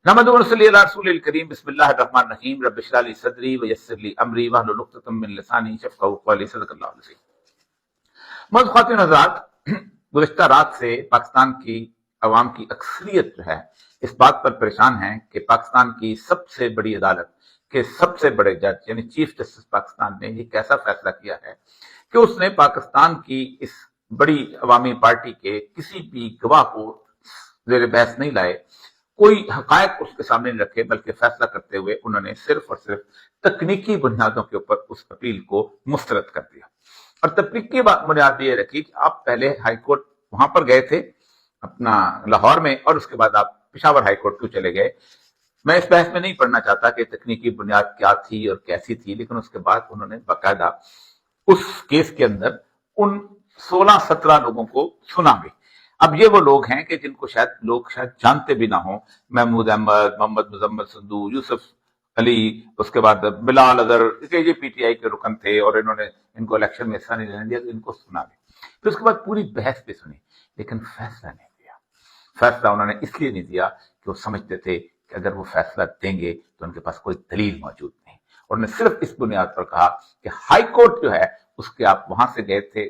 नहमदुहु व नसल्ली अला रसूलिल करीम बिस्मिल्लाहिर रहमानिर रहीम रब्बिश इश्रह ली सदरी व यस्सिर ली अमरी वहलुल उक़दतम मिन लिसानी यफ़क़हू क़ौली सदक़ल्लाहु अज़ीम। मौजूद ख़वातीन हज़रात, गुज़िश्ता रात से पाकिस्तान की अवाम की अक्सरियत जो है इस बात पर परेशान है कि पाकिस्तान की सबसे बड़ी अदालत के सबसे बड़े जज यानी चीफ जस्टिस पाकिस्तान ने ये कैसा फैसला किया है कि उसने पाकिस्तान की इस बड़ी अवामी पार्टी के किसी भी गवाह को ज़ेर बहस नहीं लाए, कोई हकायक उसके सामने नहीं रखे, बल्कि फैसला करते हुए उन्होंने सिर्फ और सिर्फ तकनीकी बुनियादों के ऊपर उस अपील को मुस्तरद कर दिया। और तकनीकी बुनियाद ये रखी कि आप पहले हाईकोर्ट वहां पर गए थे अपना लाहौर में, और उसके बाद आप पेशावर हाईकोर्ट क्यों चले गए। मैं इस बहस में नहीं पढ़ना चाहता कि तकनीकी बुनियाद क्या थी और कैसी थी, लेकिन उसके बाद उन्होंने बाकायदा उस केस के अंदर उन 16-17 लोगों को सुना भी। अब ये वो लोग हैं कि जिनको लोग शायद जानते भी ना हो, महमूद अहमद, मोहम्मद मुजम्मिल संधू, यूसुफ अली, उसके बाद बिलाल अजहर, ये पीटीआई के रुकन थे और इन्होंने इनको इलेक्शन में हिस्सा नहीं लेने दिया, तो इनको सुना भी। फिर उसके बाद पूरी बहस भी सुनी, लेकिन फैसला नहीं दिया। फैसला उन्होंने इसलिए नहीं दिया कि वो समझते थे कि अगर वो फैसला देंगे तो उनके पास कोई दलील मौजूद नहीं, और उन्होंने सिर्फ इस बुनियाद पर कहा कि हाई कोर्ट जो है उसके आप वहां से गए थे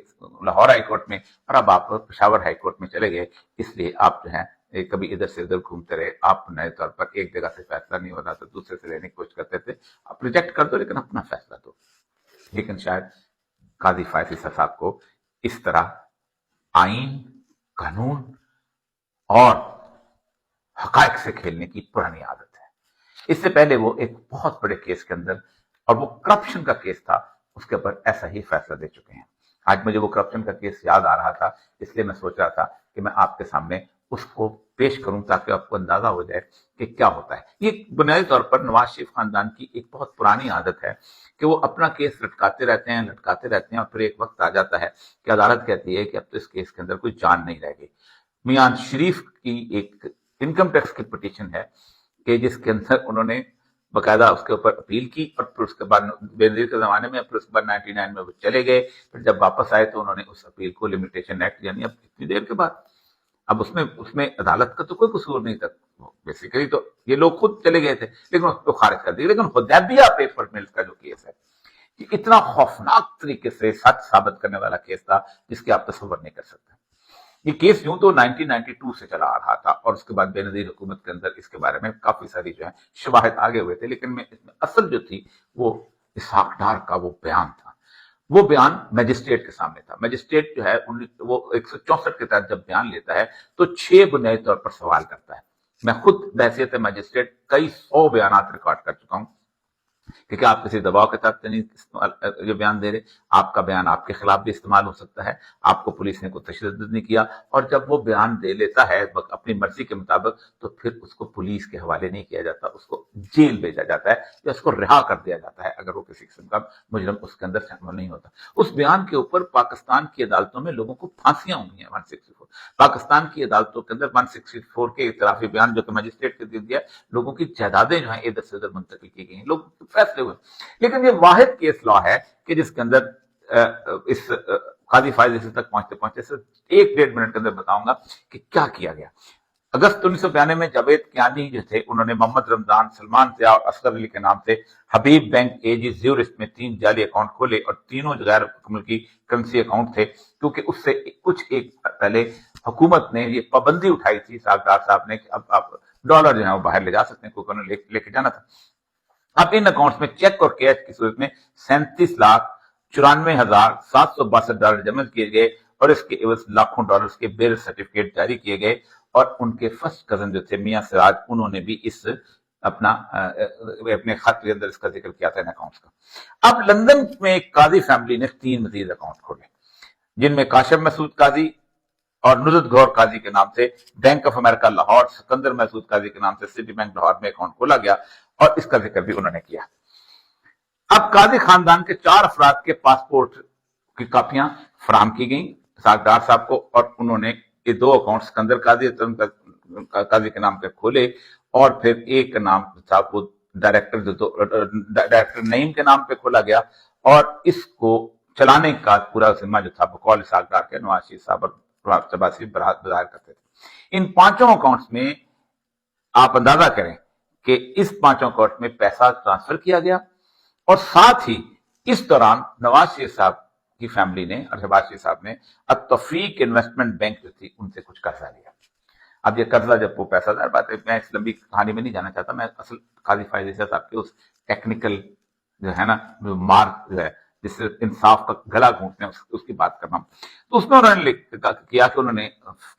लाहौर हाई कोर्ट में, और अब आप पेशावर हाई कोर्ट में चले गए, इसलिए आप जो है कभी इधर से उधर घूमते रहे। आप नए तौर पर एक जगह से फैसला नहीं हो रहा तो दूसरे से लेने की कोशिश करते थे। आप रिजेक्ट कर दो, लेकिन अपना फैसला दो। लेकिन शायद काजी फायज ईसा साहब को इस तरह आईन, कानून और हकायक से खेलने की पुरानी आदत है। इससे पहले वो एक बहुत बड़े केस के अंदर, और वो करप्शन का केस था, उसके ऊपर ऐसा ही फैसला दे चुके हैं। आज मुझे वो करप्शन का केस याद आ रहा था, इसलिए मैं सोच रहा था कि मैं आपके सामने उसको पेश करूं ताकि आपको अंदाजा हो जाए कि क्या होता है। ये बुनियादी तौर पर नवाज शरीफ खानदान की एक बहुत पुरानी आदत है कि वो अपना केस लटकाते रहते हैं और फिर एक वक्त आ जाता है कि अदालत कहती है कि अब तो इस केस के अंदर कोई जान नहीं रह गई। मियां शरीफ की एक इनकम टैक्स की पिटीशन है कि जिसके अंदर उन्होंने बाकायदा उसके ऊपर अपील की, और फिर उसके बाद बेनजीर के जमाने में, फिर उसके बाद 99 में वो चले गए। फिर जब वापस आए तो उन्होंने उस अपील को लिमिटेशन एक्ट, यानी अब इतनी देर के बाद, अब उसमें अदालत का तो कोई कसूर नहीं था, बेसिकली तो ये लोग खुद चले गए थे, लेकिन उसको खारिज कर दिया। लेकिन हुदैबिया पेपर मिल्स का जो केस है, ये इतना खौफनाक तरीके से सच साबित करने वाला केस था जिसके आप तस्वर नहीं कर सकते। ये केस यूं तो 1992 से चला आ रहा था, और उसके बाद बेनजीर हुकूमत के अंदर इसके बारे में काफी सारी जो है शवाहिद आगे हुए थे, लेकिन इसमें असल जो थी वो इसहाक डार का वो बयान था। वो बयान मैजिस्ट्रेट के सामने था। मैजिस्ट्रेट जो है वो 164 के तहत जब बयान लेता है तो 6 बुनियादी तौर पर सवाल करता है। मैं खुद बहैसियत मैजिस्ट्रेट कई 100 बयान रिकॉर्ड कर चुका हूं कि क्या आप किसी दबाव के तहत नहीं जो बयान दे रहे, आपका बयान आपके खिलाफ भी इस्तेमाल हो सकता है, आपको पुलिस ने कोई तशद्दुद नहीं किया, और जब वो बयान दे लेता है अपनी मर्जी के मुताबिक तो फिर उसको पुलिस के हवाले नहीं किया जाता, उसको जेल भेजा जाता है या उसको रिहा कर दिया जाता है अगर वो किसी किस्म का मुजरम उसके अंदर शामिल नहीं होता। उस बयान के ऊपर पाकिस्तान की अदालतों में लोगों को फांसियां हुई हैं। 164 पाकिस्तान की अदालतों के अंदर 164 के इतराफी बयान जो कि मजिस्ट्रेट के दे दिया, लोगों की जायदादें जो है इधर से उधर मुंतकिल की गई, लोग फैसले हुए। लेकिन ये वाहिद केस लॉ है कि जिसके अंदर इस काजी फायज ईसा तक पहुंचते पहुंचते सिर्फ 1-1.5 मिनट के अंदर बताऊंगा कि क्या किया गया। अगस्त 1992 में जावेद कियानी जो थे, उन्होंने मोहम्मद रमजान, सलमान ज़िया और असगर अली के नाम से हबीब बैंक एजी ज्यूरिख में 3 जाली अकाउंट खोले, और तीनों गैर मुल्की करेंसी अकाउंट थे, क्योंकि उससे कुछ एक पहले हुकूमत ने ये पाबंदी उठाई थी सागदार साहब ने कि अब आप डॉलर जो है वो बाहर ले जा सकते हैं, क्योंकि उन्होंने लेके जाना था। अब इन अकाउंट्स में चेक और कैश की सूरत में 37,94,762 डॉलर जमा किए गए, और इसके एवज लाखों डॉलर्स के बेल सर्टिफिकेट जारी किए गए। और उनके फर्स्ट कजन जो थे मियां सिराज, उन्होंने भी इस अपने खत के अंदर इसका जिक्र किया था इन अकाउंट्स का। अब लंदन में एक काजी फैमिली ने 3 मजीद अकाउंट खोले, जिनमें काशिम मसूद काजी और नुजरत गौर काजी के नाम से bank of America Lahore, Sikandar Mehsud Qazi के नाम से सिटी बैंक लाहौर में अकाउंट खोला गया, और इसका जिक्र भी उन्होंने किया। अब काजी खानदान के 4 अफराद के पासपोर्ट की कापियां फराहम की गई सागदार साहब को, और उन्होंने ये 2 अकाउंट सिकंदर काजी काजी के नाम पे खोले, और फिर एक नाम साहब को डायरेक्टर नईम के नाम पे खोला गया, और इसको चलाने का पूरा जिम्मा जो था बकौल सागदार के नवाज शरीफ साहब और शहबाज शरीफ जाहिर करते थे। इन 5 अकाउंट्स में आप अंदाजा करें کہ इस पांचों कोर्ट में पैसा ट्रांसफर किया गया और साथ ही इस दौरान नवाज शरीफ साहब की फैमिली ने और शहबाज शरीफ साहब ने तौफीक इन्वेस्टमेंट बैंक जो थी उनसे कुछ कर्जा लिया। अब ये कर्जा जब वो पैसादार बात है, मैं इस लंबी कहानी में नहीं जाना चाहता, मैं असल काजी फायद ईसा साहब के उस टेक्निकल जो है ना मार्ग जो है जिससे इंसाफ का गला घूंटते हैं उसकी बात कर रहा हूं। तो उसमें उन्होंने किया कि उन्होंने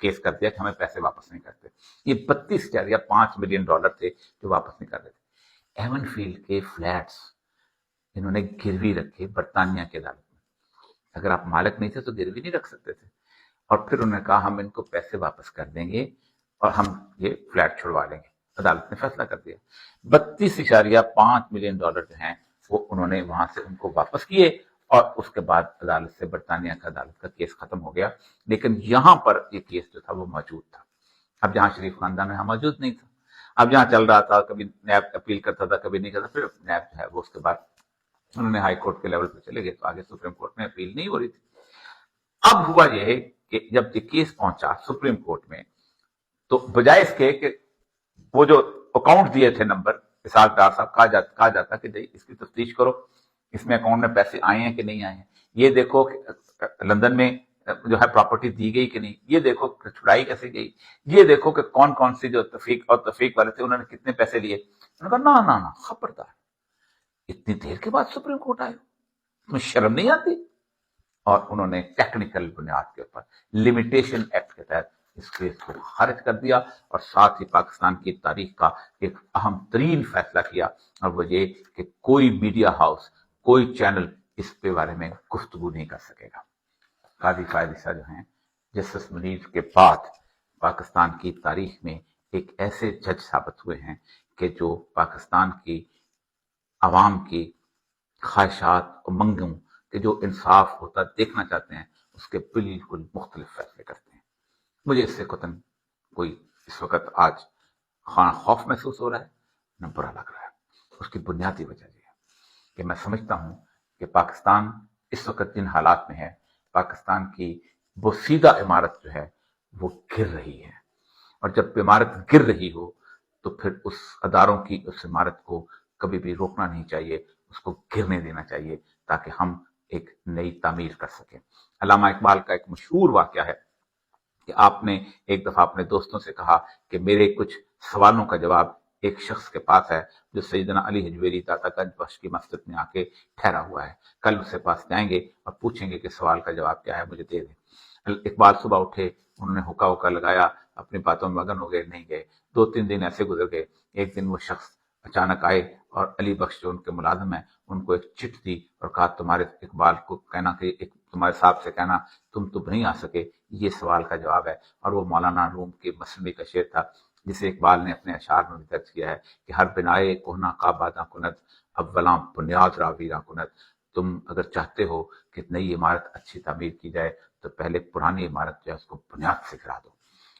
केस कर दिया कि हमें पैसे वापस नहीं करते। ये 32 या 5 मिलियन डॉलर थे जो वापस नहीं कर रहे थे। एवन फील्ड के फ्लैट्स इन्होंने गिरवी रखे बरतानिया की अदालत में। अगर आप मालिक नहीं थे तो गिरवी नहीं रख सकते थे। और फिर उन्होंने कहा हम इनको पैसे वापस कर देंगे और हम ये फ्लैट छुड़वा लेंगे। अदालत ने फैसला कर दिया। 32.5 मिलियन डॉलर जो हैं वो उन्होंने वहां से उनको वापस किए और उसके बाद अदालत से बरतानिया का अदालत का केस खत्म हो गया। लेकिन यहां पर ये केस जो था वो मौजूद था। अब जहां शरीफ खानदान में मौजूद नहीं था, अब जहां चल रहा था कभी नैब अपील करता था कभी नहीं करता, फिर नैब जो है वो उसके बाद उन्होंने हाई कोर्ट के लेवल पर चले गए, तो आगे सुप्रीम कोर्ट में अपील नहीं हो रही थी। अब हुआ यह कि जब ये केस पहुंचा सुप्रीम कोर्ट में, तो बजाय इसके कि वो जो अकाउंट दिए थे नंबर इसहाक डार साहब, कहा जाता कि इसकी तफ्तीश करो, इसमें अकाउंट में पैसे आए हैं कि नहीं आए हैं, ये देखो कि लंदन में जो है प्रॉपर्टी दी गई कि नहीं, ये देखो कि छुड़ाई कैसे गई, ये देखो कि कौन कौन सी जो तफीक वाले थे उन्होंने कितने पैसे लिए। उन्होंने कहा ना ना ना, खबरदार, इतनी देर के बाद सुप्रीम कोर्ट आए, तुम्हें शर्म नहीं आती? और उन्होंने टेक्निकल बुनियाद के ऊपर लिमिटेशन एक्ट के तहत इस केस को खारिज कर दिया और साथ ही पाकिस्तान की तारीख का एक अहम तरीन फैसला किया, और वो ये कि कोई मीडिया हाउस, कोई चैनल इस पे बारे में गुफ्तगू नहीं कर सकेगा। काजी फायद ईसा जो हैं जस्टिस मुनीर के बाद पाकिस्तान की तारीख में एक ऐसे जज साबित हुए हैं कि जो पाकिस्तान की आवाम की ख्वाहिशात और मंगों के जो इंसाफ होता देखना चाहते हैं उसके बिल्कुल मुख्तलिफ फैसले करते हैं। मुझे इससे कतन कोई इस वक्त आज खौफ महसूस हो रहा है न बुरा लग रहा है। उसकी बुनियादी वजह यह है कि मैं समझता हूं कि पाकिस्तान इस वक्त जिन हालात में है, पाकिस्तान की वो सीधा इमारत जो है वो गिर रही है, और जब इमारत गिर रही हो तो फिर उस अदारों की उस इमारत को कभी भी रोकना नहीं चाहिए, उसको गिरने देना चाहिए ताकि हम एक नई तामीर कर सकें। अल्लामा इकबाल का एक मशहूर वाकया है कि आपने एक दफा अपने दोस्तों से कहा कि मेरे कुछ सवालों का जवाब एक शख्स के पास है जो सैयदना अली हजवेरी दातागंज बख्श की मस्जिद में आके ठहरा हुआ है, कल उसके पास जाएंगे और पूछेंगे कि सवाल का जवाब क्या है, मुझे दे दें। इकबाल सुबह उठे, उन्होंने हुक्का हुक्का लगाया, अपनी बातों में मगन हो गए, नहीं गए। 2-3 दिन ऐसे गुजर गए। एक दिन वो शख्स अचानक आए और अली बख्श जो उनके मुलाजिम है उनको एक चिट दी और कहा तुम्हारे इकबाल को कहना कि एक तुम्हारे साहब से कहना तुम तो नहीं आ सके, ये सवाल का जवाब है। और वो मौलाना रूम के मसनवी का शेर था जिसे इकबाल ने अपने अशार में दर्ज किया है कि हर बिनाए कोहना काबादा कुनत अव्वला बुनियाद रावीरा कुनत। तुम अगर चाहते हो कि नई इमारत अच्छी तामीर की जाए तो पहले पुरानी इमारत जो है उसको बुनियाद से गिरा दो।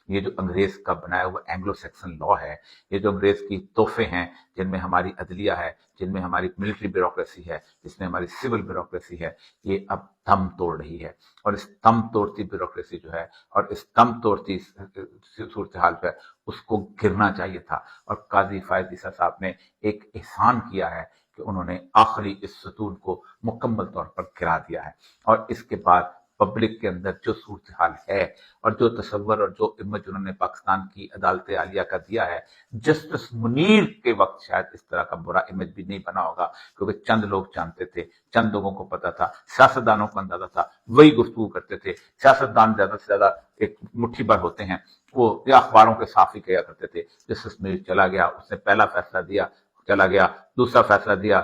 ये जो अंग्रेज का बनाया हुआ एंग्लो सेक्सन लॉ है, ये जो अंग्रेज की तोहफे हैं जिनमें हमारी अदलिया है, जिनमें हमारी मिलिट्री ब्यूरोक्रेसी है, जिसमें हमारी सिविल ब्यूरोक्रेसी है, ये अब दम तोड़ रही है। और इस दम तोड़ती ब्यूरोक्रेसी जो है और इस दम तोड़ती सूरत हाल जो है उसको गिरना चाहिए था। और काजी फायद ईसा साहब ने एक एहसान किया है कि उन्होंने आखिरी इस सतून को मुकम्मल तौर पर गिरा दिया है। और इसके बाद पब्लिक के अंदर जो सूरत हाल है और जो तस्वर और जो इमेज उन्होंने पाकिस्तान की अदालत आलिया का दिया है, जस्टिस मुनीर के वक्त शायद इस तरह का बुरा इमेज भी नहीं बना होगा, क्योंकि चंद लोग जानते थे, चंद लोगों को पता था, सियासतदानों को अंदाजा था, वही गुफ्तगू करते थे। सियासतदान ज्यादा से ज्यादा एक मुट्ठी भर होते हैं, वो अखबारों के साफ ही किया करते थे। जस्टिस मुनीर चला गया, उसने पहला फैसला दिया, चला गया, दूसरा फैसला दिया,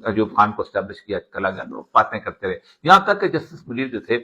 अयूब खान को स्टैब्लिश किया, चला गया, लोग बातें करते रहे। यहां तक कि जस्टिस मुनीर जो थे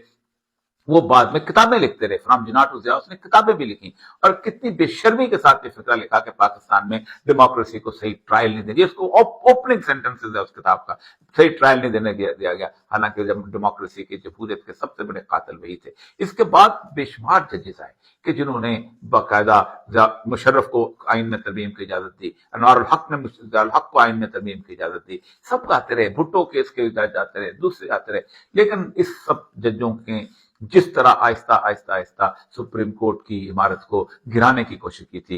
वो बाद में किताबें लिखते रहे, फ्रॉम जिन्ना टू ज़िया, उसने किताबें भी लिखी और कितनी बेशर्मी के साथ ये फिक्रा लिखा कि पाकिस्तान में डेमोक्रेसी को सही ट्रायल नहीं देनी। इसको ओपनिंग सेंटेंसेस है उस किताब का, सही ट्रायल नहीं देने दिया गया, हालांकि जब डेमोक्रेसी की जमहूरियत के सबसे बड़े कातिल वही थे। इसके बाद बेशुमार जजेस आए कि जिन्होंने बाकायदा मुशर्रफ को आइन में तरमीम की इजाजत दी, अनवारुल हक ने हक को आइन में तरमीम की इजाजत दी, सब आते रहे, भुट्टो केस के जाते रहे, दूसरे आते रहे। लेकिन इस सब जजों के जिस तरह आहिस्ता आहिस्ता आहिस्ता सुप्रीम कोर्ट की इमारत को गिराने की कोशिश की थी,